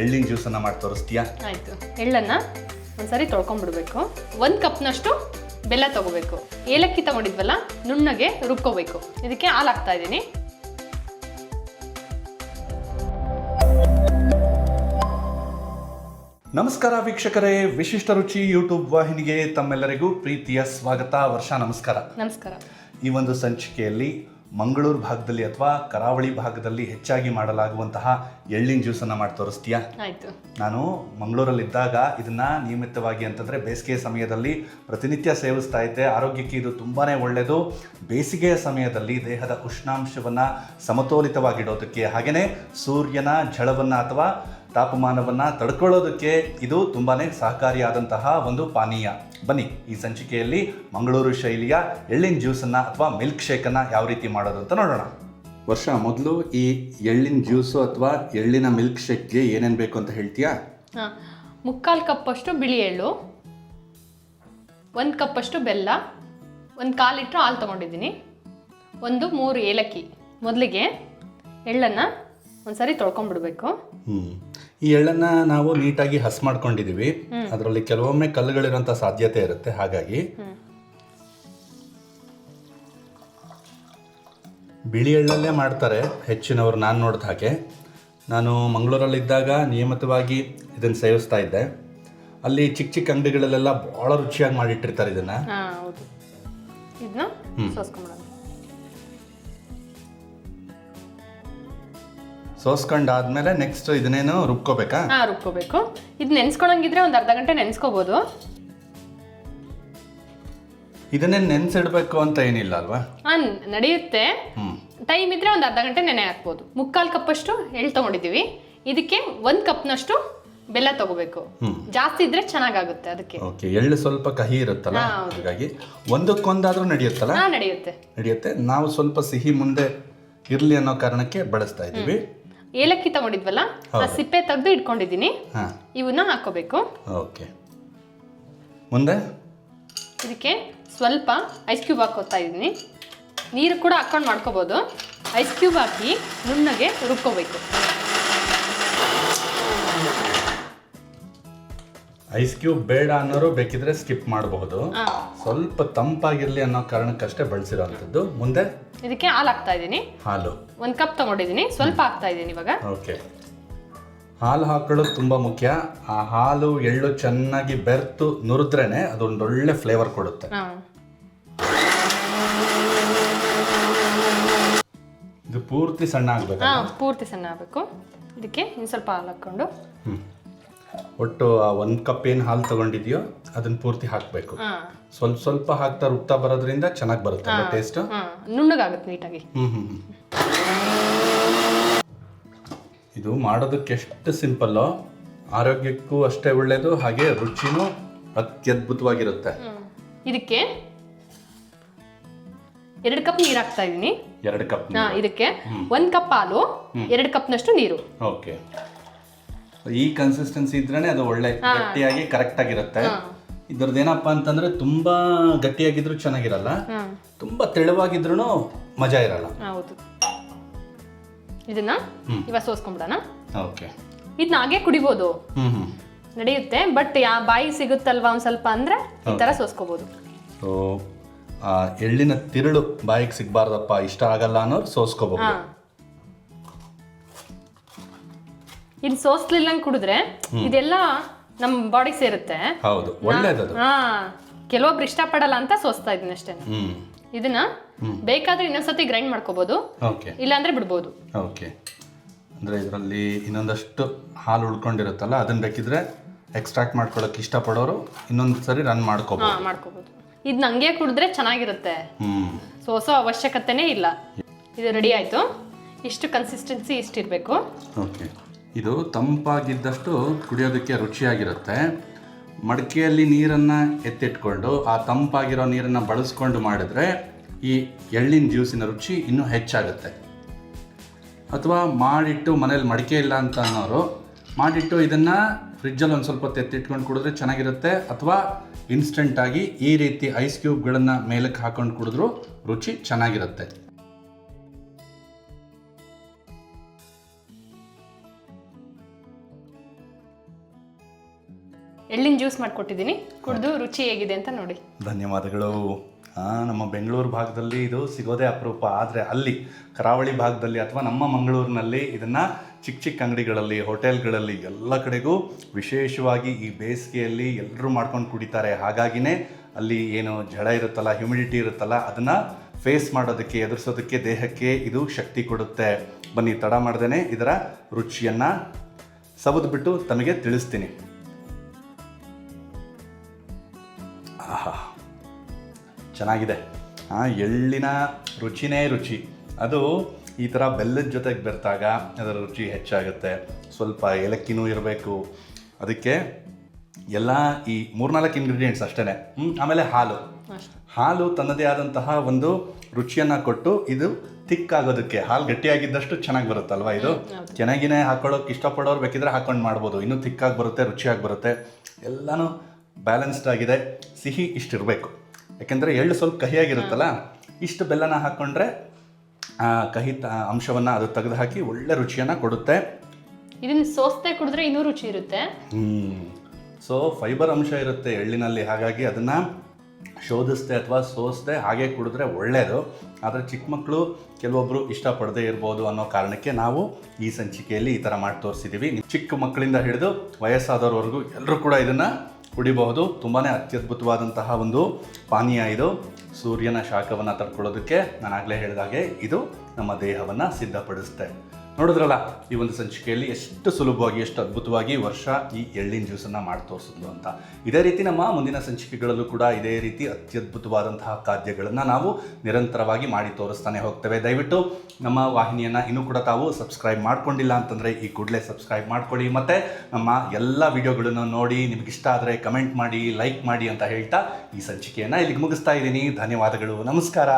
ಎಳ್ಳಿನ ಜ್ಯೂಸನ್ನು ಮಾಡಿ ತೋರಿಸ್ತೀಯಾ? ಆಯಿತು. ಎಳ್ಳನ್ನು ಒಂದ್ಸರಿ ತೊಳ್ಕೊಂಡ್ಬಿಡ್ಬೇಕು. 1 ಕಪ್ನಷ್ಟು ಬೆಲ್ಲ ತೊಗೋಬೇಕು. ಏಲಕ್ಕಿ ತೊಗೊಂಡಿದ್ವಲ್ಲ ನುಣ್ಣಗೆ ರುಬ್ಕೋಬೇಕು. ಇದಕ್ಕೆ ಹಾಲು ಹಾಕ್ತಾ ಇದ್ದೀನಿ. ನಮಸ್ಕಾರ ವೀಕ್ಷಕರೇ, ವಿಶಿಷ್ಟ ರುಚಿ ಯೂಟ್ಯೂಬ್ ವಾಹಿನಿಗೆ ತಮ್ಮೆಲ್ಲರಿಗೂ ಪ್ರೀತಿಯ ಸ್ವಾಗತ. ವರ್ಷ ನಮಸ್ಕಾರ. ನಮಸ್ಕಾರ. ಈ ಒಂದು ಸಂಚಿಕೆಯಲ್ಲಿ ಮಂಗಳೂರು ಭಾಗದಲ್ಲಿ ಅಥವಾ ಕರಾವಳಿ ಭಾಗದಲ್ಲಿ ಹೆಚ್ಚಾಗಿ ಮಾಡಲಾಗುವಂತಹ ಎಳ್ಳಿನ ಜ್ಯೂಸನ್ನು ಮಾಡಿ ತೋರಿಸ್ತೀಯಾ? ಆಯಿತು. ನಾನು ಮಂಗಳೂರಲ್ಲಿದ್ದಾಗ ಇದನ್ನು ನಿಯಮಿತವಾಗಿ ಅಂತಂದರೆ ಬೇಸಿಗೆ ಸಮಯದಲ್ಲಿ ಪ್ರತಿನಿತ್ಯ ಸೇವಿಸ್ತಾ ಇದ್ದೆ. ಆರೋಗ್ಯಕ್ಕೆ ಇದು ತುಂಬಾ ಒಳ್ಳೆಯದು. ಬೇಸಿಗೆಯ ಸಮಯದಲ್ಲಿ ದೇಹದ ಉಷ್ಣಾಂಶವನ್ನು ಸಮತೋಲಿತವಾಗಿಡೋದಕ್ಕೆ, ಹಾಗೆಯೇ ಸೂರ್ಯನ ಝಳವನ್ನು ಅಥವಾ ತಾಪಮಾನವನ್ನು ತಡ್ಕೊಳ್ಳೋದಕ್ಕೆ ಇದು ತುಂಬಾ ಸಹಕಾರಿಯಾದಂತಹ ಒಂದು ಪಾನೀಯ. ಬನ್ನಿ, ಈ ಸಂಚಿಕೆಯಲ್ಲಿ ಮಂಗಳೂರು ಶೈಲಿಯ ಎಳ್ಳಿನ ಜ್ಯೂಸನ್ನು ಅಥವಾ ಮಿಲ್ಕ್ ಶೇಕನ್ನು ಯಾವ ರೀತಿ ಮಾಡೋದು ಅಂತ ನೋಡೋಣ. ವರ್ಷ ಮೊದಲು ಈ ಎಳ್ಳಿನ ಜ್ಯೂಸು ಅಥವಾ ಎಳ್ಳಿನ ಮಿಲ್ಕ್ ಶೇಕ್ಗೆ ಏನೇನು ಬೇಕು ಅಂತ ಹೇಳ್ತೀಯಾ? ಹಾಂ, 3/4 ಕಪ್ಪಷ್ಟು ಬಿಳಿ ಎಳ್ಳು, 1 ಕಪ್ಪಷ್ಟು ಬೆಲ್ಲ, 1/4 ಲೀಟ್ರ್ ಹಾಲು ತೊಗೊಂಡಿದ್ದೀನಿ, 3 ಏಲಕ್ಕಿ. ಮೊದಲಿಗೆ ಎಳ್ಳನ್ನು ಒಂದ್ಸರಿ ತೊಳ್ಕೊಂಡ್ಬಿಡ್ಬೇಕು. ಈ ಎಳ್ಳನ್ನು ನಾವು ನೀಟಾಗಿ ಹಸ್ ಮಾಡ್ಕೊಂಡಿದ್ದೀವಿ. ಅದರಲ್ಲಿ ಕೆಲವೊಮ್ಮೆ ಕಲ್ಲುಗಳಿರೋಂಥ ಸಾಧ್ಯತೆ ಇರುತ್ತೆ. ಹಾಗಾಗಿ ಬಿಳಿ ಎಳ್ಳಲ್ಲೇ ಮಾಡ್ತಾರೆ ಹೆಚ್ಚಿನವರು. ನಾನು ನೋಡಿದ ಹಾಗೆ ನಾನು ಮಂಗಳೂರಲ್ಲಿದ್ದಾಗ ನಿಯಮಿತವಾಗಿ ಇದನ್ನು ಸೇವಿಸ್ತಾ ಇದ್ದೆ. ಅಲ್ಲಿ ಚಿಕ್ಕ ಚಿಕ್ಕ ಅಂಗಡಿಗಳಲ್ಲೆಲ್ಲ ಭಾಳ ರುಚಿಯಾಗಿ ಮಾಡಿಟ್ಟಿರ್ತಾರೆ ಇದನ್ನು. ಹೌದು. ಇದನ್ನ ಸೋಸ್ಕೊಂಡ್ಬಿಡೋಣ. ಸೋಸ್ಕೊಂಡಾದ್ಮೇಲೆ ನೆಕ್ಸ್ಟ್ ಇದನ್ನೇನು ರುಬ್ಕೋಬೇಕಾ? ರುಬ್ಕೋಬೇಕು. ಇದು ನೆನ್ಸ್ಕೊಳಂಗಿದ್ರೆ ಒಂದು ಅರ್ಧ ಗಂಟೆ ನೆನ್ಸ್ಕೋಬೋದು. ಇದನ್ನೇನು ನೆನ್ಸಿಡ್ಬೇಕು ಅಂತ ಏನಿಲ್ಲ ಅಲ್ವಾ? ನಡೆಯುತ್ತೆ. ಟೈಮ್ ಇದ್ರೆ ಒಂದು ಅರ್ಧ ಗಂಟೆ ನೆನೆ ಹಾಕ್ಬೋದು. 3/4 ಕಪ್ಪಷ್ಟು ಎಳ್ಳು ತೊಗೊಂಡಿದ್ದೀವಿ. ಇದಕ್ಕೆ 1 ಕಪ್ನಷ್ಟು ಬೆಲ್ಲ ತಗೋಬೇಕು. ಜಾಸ್ತಿ ಇದ್ರೆ ಚೆನ್ನಾಗಾಗುತ್ತೆ. ಅದಕ್ಕೆ ಓಕೆ. ಎಳ್ಳು ಸ್ವಲ್ಪ ಕಹಿ ಇರುತ್ತಲ್ಲ, ಹಾಗಾಗಿ ಒಂದಕ್ಕೊಂದಾದ್ರೂ ನಡೆಯುತ್ತಲ್ಲ? ನಡೆಯುತ್ತೆ. ನಾವು ಸ್ವಲ್ಪ ಸಿಹಿ ಮುಂದೆ ಇರ್ಲಿ ಅನ್ನೋ ಕಾರಣಕ್ಕೆ ಬಳಸ್ತಾ ಇದ್ದೀವಿ. ಏಲಕ್ಕಿ ತಗೊಂಡಿದ್ವಲ್ಲ, ಆ ಸಿಪ್ಪೆ ತೆಗೆದು ಇಟ್ಕೊಂಡಿದ್ದೀನಿ. ಇವನ್ನ ಹಾಕೋಬೇಕು. ಓಕೆ. ಮುಂದೆ ಇದಕ್ಕೆ ಸ್ವಲ್ಪ ಐಸ್ ಕ್ಯೂಬ್ ಹಾಕೋತಾ ಇದ್ದೀನಿ. ನೀರು ಕೂಡ ಹಾಕೊಂಡು ಮಾಡ್ಕೋಬೋದು. ಐಸ್ ಕ್ಯೂಬ್ ಹಾಕಿ ನುಣ್ಣಗೆ ರುಬ್ಕೋಬೇಕು. ಐಸ್ ಕ್ಯೂಬ್ ಬೇಡ ಅನ್ನೋರು ಬೇಕಿದ್ರೆ ಸ್ಕಿಪ್ ಮಾಡಬಹುದು. ಸ್ವಲ್ಪ ತಂಪಾಗಿರ್ಲಿ ಅನ್ನೋ ಕಾರಣಕ್ಕಷ್ಟೇ ಬಳಸಿರೋಂಥದ್ದು. ಮುಂದೆ ಇದಕ್ಕೆ ಹಾಲು ಹಾಕ್ತಾ ಇದ್ದೀನಿ. ಹಾಲು 1 ಕಪ್ ತಗೊಂಡಿದ್ದೀನಿ. ಸ್ವಲ್ಪ ಹಾಕ್ತಾ ಇದ್ದೀನಿ ಇವಾಗ. ಓಕೆ. ಹಾಲು ಹಾಕೊಳ್ಳೋದು ತುಂಬ ಮುಖ್ಯ. ಆ ಹಾಲು ಎಳ್ಳು ಚೆನ್ನಾಗಿ ಬೆರೆತು ನುರಿದ್ರೇನೆ ಅದೊಂದೊಳ್ಳೆ ಫ್ಲೇವರ್ ಕೊಡುತ್ತೆ. ಇದು ಪೂರ್ತಿ ಸಣ್ಣ ಆಗಬೇಕು. ಪೂರ್ತಿ ಸಣ್ಣ ಆಗಬೇಕು. ಇದಕ್ಕೆ ಇನ್ನು ಸ್ವಲ್ಪ ಹಾಲು ಹಾಕ್ಕೊಂಡು ಒಟ್ಟು ಆ 1 ಕಪ್ ಏನು ಹಾಲು ತಗೊಂಡಿದ್ಯೋ ಅದನ್ನ ಪೂರ್ತಿ ಹಾಕಬೇಕು. ಸ್ವಲ್ಪ ಸ್ವಲ್ಪ ಹಾಕ್ತಾ ರುಬ್ತಾ ಬರೋದ್ರಿಂದ ಚೆನ್ನಾಗಿ ಬರುತ್ತೆ ಟೇಸ್ಟ್. ನುಣ್ಣಗಾಗುತ್ತೆ ನೀಟಾಗಿ. ಇದು ಮಾಡೋದಕ್ಕೆ ಎಷ್ಟು ಸಿಂಪಲ್ಲು, ಆರೋಗ್ಯಕ್ಕೂ ಅಷ್ಟೇ ಒಳ್ಳೆಯದು, ಹಾಗೆ ರುಚಿನೂ ಅತ್ಯದ್ಭುತವಾಗಿರುತ್ತೆ. ಇದಕ್ಕೆ 2 ಕಪ್ ನೀರು ಹಾಕ್ತಾ ಇದ್ದೀನಿ. 2 ಕಪ್. ಇದಕ್ಕೆ 1 ಕಪ್ ಹಾಲು, 2 ಕಪ್ನಷ್ಟು ನೀರು. ಓಕೆ. ಈ ಕನ್ಸಿಸ್ಟೆನ್ಸಿ ಇದ್ರೇನೆ ಅದು ಒಳ್ಳೆ ಗಟ್ಟಿಯಾಗಿ ಕರೆಕ್ಟ್ ಆಗಿರುತ್ತೆ. ಇದ್ರದ್ದು ಏನಪ್ಪಾ ಅಂತಂದ್ರೆ ತುಂಬಾ ಗಟ್ಟಿಯಾಗಿದ್ರು ಚೆನ್ನಾಗಿರಲ್ಲ, ತುಂಬಾ ತೆಳುವಾಗಿದ್ರು ಮಜಾ ಇರಲ್ಲ. ಹೌದು. ಇದನ್ನ ಇವಾಗ ಸೋಸ್ಕೊಂಡ್ಬಿಡೋಣ. ಓಕೆ. ಇದನ್ನ ಹಾಗೆ ಕುಡಿಬೋದು, ನಡೆಯುತ್ತೆ. ಬಟ್ ಬಾಯಿ ಸಿಗುತ್ತಲ್ವಾ ಒಂದ್ ಸ್ವಲ್ಪ ಅಂದ್ರೆ ಈ ತರ ಸೋಸ್ಕೋಬಹುದು. ಸೊ ಎಳ್ಳಿನ ತಿರುಳು ಬಾಯಿಗೆ ಸಿಗ್ಬಾರ್ದಪ್ಪ, ಇಷ್ಟ ಆಗಲ್ಲ ಅನ್ನೋರು ಸೋಸ್ಕೋಬಹುದು. ಇದು ಸೋಸ್ಲಿಲ್ಲಂಗೆ ಕುಡಿದ್ರೆ ಇದೆಲ್ಲ ನಮ್ಮ ಬಾಡಿ ಸೇರುತ್ತೆ. ಹೌದು, ಒಳ್ಳೇದದು. ಕೆಲವೊಬ್ರು ಇಷ್ಟಪಡಲ್ಲ ಅಂತ ಸೋಸ್ತಾ ಇದೀನಿ ಅಷ್ಟೇ. ಇದನ್ನ ಬೇಕಾದ್ರೆ ಇನ್ನೊಂದ್ಸತಿ ಗ್ರೈಂಡ್ ಮಾಡ್ಕೋಬಹುದು, ಇಲ್ಲಾಂದ್ರೆ ಬಿಡ್ಬೋದು. ಓಕೆ. ಅಂದ್ರೆ ಇದರಲ್ಲಿ ಇನ್ನೊಂದಷ್ಟು ಹಾಲು ಉಳ್ಕೊಂಡಿರುತ್ತಲ್ಲ, ಅದನ್ನ ಬೇಕಿದ್ರೆ ಎಕ್ಸ್ಟ್ರಾಕ್ಟ್ ಮಾಡ್ಕೊಳ್ಳೋಕೆ ಇಷ್ಟಪಡೋರು ಇನ್ನೊಂದ್ಸರಿ ರನ್ ಮಾಡ್ಕೋಬಹುದು. ಇದನ್ನ ಹಂಗೆ ಕುಡಿದ್ರೆ ಚೆನ್ನಾಗಿರುತ್ತೆ, ಸೋಸೋ ಅವಶ್ಯಕತೆನೇ ಇಲ್ಲ. ಇದು ರೆಡಿ ಆಯ್ತು. ಇಷ್ಟು ಕನ್ಸಿಸ್ಟೆನ್ಸಿ ಇಷ್ಟಿರಬೇಕು. ಓಕೆ. ಇದು ತಂಪಾಗಿದ್ದಷ್ಟು ಕುಡಿಯೋದಕ್ಕೆ ರುಚಿಯಾಗಿರುತ್ತೆ. ಮಡಿಕೆಯಲ್ಲಿ ನೀರನ್ನು ಎತ್ತಿಟ್ಕೊಂಡು ಆ ತಂಪಾಗಿರೋ ನೀರನ್ನು ಬಳಸ್ಕೊಂಡು ಮಾಡಿದ್ರೆ ಈ ಎಳ್ಳಿನ ಜ್ಯೂಸಿನ ರುಚಿ ಇನ್ನೂ ಹೆಚ್ಚಾಗುತ್ತೆ. ಅಥವಾ ಮಾಡಿಟ್ಟು ಮನೇಲಿ ಮಡಿಕೆ ಇಲ್ಲ ಅಂತ ಅನ್ನೋರು ಮಾಡಿಟ್ಟು ಇದನ್ನು ಫ್ರಿಜ್ಜಲ್ಲಿ ಒಂದು ಸ್ವಲ್ಪ ಹೊತ್ತು ಎತ್ತಿಟ್ಕೊಂಡು ಕುಡಿದ್ರೆ ಚೆನ್ನಾಗಿರುತ್ತೆ. ಅಥವಾ ಇನ್ಸ್ಟೆಂಟಾಗಿ ಈ ರೀತಿ ಐಸ್ ಕ್ಯೂಬ್ಗಳನ್ನು ಮೇಲಕ್ಕೆ ಹಾಕೊಂಡು ಕುಡಿದ್ರೂ ರುಚಿ ಚೆನ್ನಾಗಿರುತ್ತೆ. ಎಳ್ಳಿನ ಜ್ಯೂಸ್ ಮಾಡಿಕೊಟ್ಟಿದ್ದೀನಿ, ಕುಡಿದು ರುಚಿ ಹೇಗಿದೆ ಅಂತ ನೋಡಿ. ಧನ್ಯವಾದಗಳು. ನಮ್ಮ ಬೆಂಗಳೂರು ಭಾಗದಲ್ಲಿ ಇದು ಸಿಗೋದೇ ಅಪರೂಪ. ಆದರೆ ಅಲ್ಲಿ ಕರಾವಳಿ ಭಾಗದಲ್ಲಿ ಅಥವಾ ನಮ್ಮ ಮಂಗಳೂರಿನಲ್ಲಿ ಇದನ್ನು ಚಿಕ್ಕ ಚಿಕ್ಕ ಅಂಗಡಿಗಳಲ್ಲಿ, ಹೋಟೆಲ್ಗಳಲ್ಲಿ ಎಲ್ಲ ಕಡೆಗೂ ವಿಶೇಷವಾಗಿ ಈ ಬೇಸಿಗೆಯಲ್ಲಿ ಎಲ್ಲರೂ ಮಾಡ್ಕೊಂಡು ಕುಡಿತಾರೆ. ಹಾಗಾಗಿನೇ ಅಲ್ಲಿ ಏನು ಜಳ ಇರುತ್ತಲ್ಲ, ಹ್ಯುಮಿಡಿಟಿ ಇರುತ್ತಲ್ಲ, ಅದನ್ನು ಫೇಸ್ ಮಾಡೋದಕ್ಕೆ, ಎದುರಿಸೋದಕ್ಕೆ ದೇಹಕ್ಕೆ ಇದು ಶಕ್ತಿ ಕೊಡುತ್ತೆ. ಬನ್ನಿ, ತಡ ಮಾಡ್ದೇ ಇದರ ರುಚಿಯನ್ನು ಸವಿದ್ಬಿಟ್ಟು ತಮಗೆ ತಿಳಿಸ್ತೀನಿ. ಆಹಾ, ಚೆನ್ನಾಗಿದೆ. ಎಳ್ಳಿನ ರುಚಿನೇ ರುಚಿ. ಅದು ಈ ಥರ ಬೆಲ್ಲದ ಜೊತೆಗೆ ಬೆರೆತಾಗ ಅದರ ರುಚಿ ಹೆಚ್ಚಾಗುತ್ತೆ. ಸ್ವಲ್ಪ ಏಲಕ್ಕಿನೂ ಇರಬೇಕು ಅದಕ್ಕೆ. ಎಲ್ಲ ಈ 3-4 ಇಂಗ್ರೀಡಿಯೆಂಟ್ಸ್ ಅಷ್ಟೇ. ಆಮೇಲೆ ಹಾಲು ತನ್ನದೇ ಆದಂತಹ ಒಂದು ರುಚಿಯನ್ನು ಕೊಟ್ಟು ಇದು ತಿಕ್ಕಾಗೋದಕ್ಕೆ, ಹಾಲು ಗಟ್ಟಿಯಾಗಿದ್ದಷ್ಟು ಚೆನ್ನಾಗಿ ಬರುತ್ತಲ್ವ. ಇದು ಚೆನ್ನಾಗಿನೇ ಹಾಕೊಳ್ಳೋಕೆ ಇಷ್ಟಪಡೋರು ಬೇಕಿದ್ರೆ ಹಾಕೊಂಡು ಮಾಡ್ಬೋದು. ಇನ್ನೂ ತಿಕ್ಕಾಗಿ ಬರುತ್ತೆ, ರುಚಿಯಾಗಿ ಬರುತ್ತೆ. ಎಲ್ಲನೂ ಬ್ಯಾಲೆನ್ಸ್ಡ್ ಆಗಿದೆ. ಸಿಹಿ ಇಷ್ಟಿರಬೇಕು, ಯಾಕೆಂದರೆ ಎಳ್ಳು ಸ್ವಲ್ಪ ಕಹಿಯಾಗಿರುತ್ತಲ್ಲ. ಇಷ್ಟು ಬೆಲ್ಲನ ಹಾಕ್ಕೊಂಡ್ರೆ ಕಹಿ ಅಂಶವನ್ನು ಅದು ತೆಗೆದು ಹಾಕಿ ಒಳ್ಳೆ ರುಚಿಯನ್ನು ಕೊಡುತ್ತೆ. ಇದನ್ನು ಸೋಸ್ತೆ ಕುಡಿದ್ರೆ ಇನ್ನೂ ರುಚಿ ಇರುತ್ತೆ. ಸೊ ಫೈಬರ್ ಅಂಶ ಇರುತ್ತೆ ಎಳ್ಳಿನಲ್ಲಿ, ಹಾಗಾಗಿ ಅದನ್ನು ಶೋಧಿಸ್ದೆ ಅಥವಾ ಸೋಸದೆ ಹಾಗೆ ಕುಡಿದ್ರೆ ಒಳ್ಳೆಯದು. ಆದರೆ ಚಿಕ್ಕ ಮಕ್ಕಳು ಕೆಲವೊಬ್ಬರು ಇಷ್ಟಪಡದೇ ಇರ್ಬೋದು ಅನ್ನೋ ಕಾರಣಕ್ಕೆ ನಾವು ಈ ಸಂಚಿಕೆಯಲ್ಲಿ ಈ ಥರ ಮಾಡಿ ತೋರಿಸಿದ್ದೀವಿ. ಚಿಕ್ಕ ಮಕ್ಕಳಿಂದ ಹಿಡಿದು ವಯಸ್ಸಾದವ್ರವರೆಗೂ ಎಲ್ಲರೂ ಕೂಡ ಇದನ್ನು ಕುಡಿಬಹುದು. ತುಂಬಾ ಅತ್ಯದ್ಭುತವಾದಂತಹ ಒಂದು ಪಾನೀಯ ಇದು. ಸೂರ್ಯನ ಶಾಖವನ್ನು ತಡ್ಕೊಳ್ಳೋದಕ್ಕೆ ನಾನು ಆಗಲೇ ಹೇಳಿದಾಗೆ ಇದು ನಮ್ಮ ದೇಹವನ್ನು ಸಿದ್ಧಪಡಿಸುತ್ತೆ. ನೋಡಿದ್ರಲ್ಲ ಈ ಒಂದು ಸಂಚಿಕೆಯಲ್ಲಿ ಎಷ್ಟು ಸುಲಭವಾಗಿ, ಎಷ್ಟು ಅದ್ಭುತವಾಗಿ ವರ್ಷ ಈ ಎಳ್ಳಿನ ಜ್ಯೂಸನ್ನು ಮಾಡಿ ತೋರಿಸಿದ್ಲು ಅಂತ. ಇದೇ ರೀತಿ ನಮ್ಮ ಮುಂದಿನ ಸಂಚಿಕೆಗಳಲ್ಲೂ ಕೂಡ ಇದೇ ರೀತಿ ಅತ್ಯದ್ಭುತವಾದಂತಹ ಖಾದ್ಯಗಳನ್ನು ನಾವು ನಿರಂತರವಾಗಿ ಮಾಡಿ ತೋರಿಸ್ತಾನೆ ಹೋಗ್ತೇವೆ. ದಯವಿಟ್ಟು ನಮ್ಮ ವಾಹಿನಿಯನ್ನು ಇನ್ನೂ ಕೂಡ ತಾವು ಸಬ್ಸ್ಕ್ರೈಬ್ ಮಾಡ್ಕೊಂಡಿಲ್ಲ ಅಂತಂದರೆ ಈ ಕೂಡಲೇ ಸಬ್ಸ್ಕ್ರೈಬ್ ಮಾಡ್ಕೊಳ್ಳಿ. ಮತ್ತು ನಮ್ಮ ಎಲ್ಲ ವಿಡಿಯೋಗಳನ್ನು ನೋಡಿ ನಿಮಗಿಷ್ಟ ಆದರೆ ಕಮೆಂಟ್ ಮಾಡಿ, ಲೈಕ್ ಮಾಡಿ ಅಂತ ಹೇಳ್ತಾ ಈ ಸಂಚಿಕೆಯನ್ನು ಇಲ್ಲಿಗೆ ಮುಗಿಸ್ತಾ ಇದ್ದೀನಿ. ಧನ್ಯವಾದಗಳು. ನಮಸ್ಕಾರ.